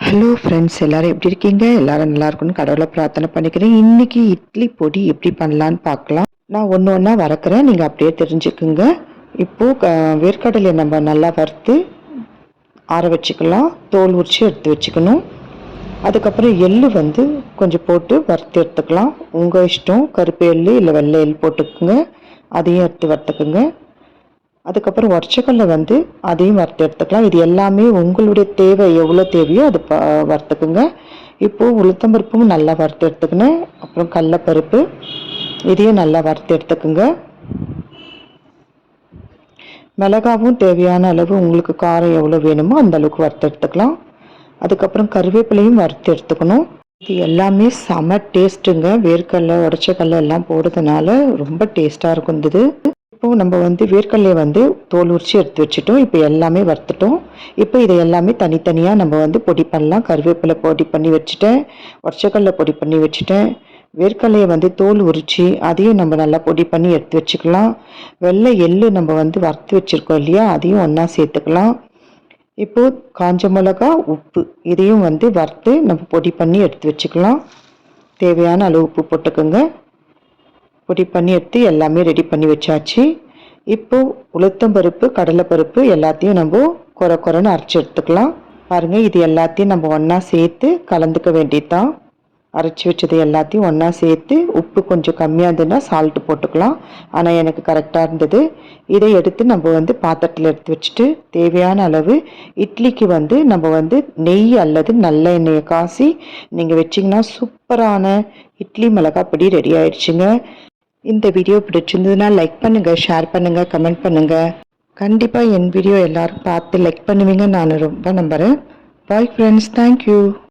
Hello friends, எல்லாரும் எப்படி இருக்கீங்க? எல்லாரும் நல்லா இருக்குன்னு கடவுளை பிரார்த்தனை பண்ணிக்கிறேன். இன்னைக்கு இட்லி பொடி எப்படி பண்ணலான்னு பார்க்கலாம். நான் ஒன்று ஒன்றா வறுக்கிறேன், நீங்கள் அப்படியே தெரிஞ்சுக்குங்க. இப்போது வேர்க்கடலை நம்ம நல்லா வறுத்து ஆற வச்சுக்கலாம். தோல் உரித்து எடுத்து வச்சுக்கணும். அதுக்கப்புறம் எள்ளு கொஞ்சம் போட்டு வறுத்து எடுத்துக்கலாம். உங்கள் இஷ்டம், கருப்பு எள்ளு இல்லை வெள்ளை எள் போட்டுக்குங்க. அதையும் எடுத்து வறுத்துக்குங்க. அதுக்கப்புறம் ஒற்றைக்கல்லை அதையும் வறுத்து எடுத்துக்கலாம். இது எல்லாமே உங்களுடைய தேவை எவ்வளோ தேவையோ அது வறுத்துக்குங்க. இப்போது உளுத்தம்பருப்பும் நல்லா வறுத்து எடுத்துக்கணும். அப்புறம் கடலைப்பருப்பு இதையும் நல்லா வறுத்து எடுத்துக்குங்க. மிளகாவும் தேவையான அளவு உங்களுக்கு காரம் எவ்வளோ வேணுமோ அந்த அளவுக்கு வறுத்து எடுத்துக்கலாம். அதுக்கப்புறம் கருவேப்பிலையும் வறுத்து எடுத்துக்கணும். இது எல்லாமே செம டேஸ்ட்டுங்க. வேர்க்கடலை உடச்சக்கடலை எல்லாம் போடுறதுனால ரொம்ப டேஸ்ட்டாக இருக்கும் இது. இப்போது நம்ம வேர்க்கடலையை தோல் உரித்து எடுத்து வச்சுட்டோம். இப்போ எல்லாமே வறுத்துட்டோம். இப்போ இதை எல்லாமே தனித்தனியாக நம்ம பொடி பண்ணலாம். கருவேப்பிலை பொடி பண்ணி வச்சுட்டேன், ஒற்றைக்கடலை பொடி பண்ணி வச்சுட்டேன். வேர்க்கடலையை தோல் உரித்து அதையும் நம்ம நல்லா பொடி பண்ணி எடுத்து வச்சுக்கலாம். வெள்ளை எள்ளு நம்ம வறுத்து வச்சுருக்கோம் இல்லையா, அதையும் ஒன்றா சேர்த்துக்கலாம். இப்போது காஞ்ச மிளகா, உப்பு இதையும் வறுத்து நம்ம பொடி பண்ணி எடுத்து வச்சுக்கலாம். தேவையான அளவு உப்பு போட்டுக்கோங்க. பொடி பண்ணி எடுத்து எல்லாமே ரெடி பண்ணி வச்சாச்சு. இப்போது உளுத்தம்பருப்பு, கடலைப்பருப்பு எல்லாத்தையும் நம்ம குறைன்னு அரைச்சி எடுத்துக்கலாம். பாருங்கள், இது எல்லாத்தையும் நம்ம ஒன்றா சேர்த்து கலந்துக்க வேண்டியதுதான். அரைச்சி வச்சது எல்லாத்தையும் ஒன்றா சேர்த்து உப்பு கொஞ்சம் கம்மியாக இருந்ததுன்னா சால்ட்டு போட்டுக்கலாம். ஆனால் எனக்கு கரெக்டாக இருந்தது. இதை எடுத்து நம்ம பாத்திரத்தில் எடுத்து வச்சுட்டு தேவையான அளவு இட்லிக்கு நம்ம நெய் அல்லது நல்ல எண்ணெயை காசி நீங்கள் வச்சிங்கன்னா சூப்பரான இட்லி மிளகாய் பொடி ரெடி ஆயிடுச்சுங்க. இந்த வீடியோ பிடிச்சிருந்ததுன்னா லைக் பண்ணுங்கள், ஷேர் பண்ணுங்கள், கமெண்ட் பண்ணுங்கள். கண்டிப்பாக என் வீடியோ எல்லோரும் பார்த்து லைக் பண்ணுவீங்க நான் ரொம்ப நம்புகிறேன். Bye friends, thank you.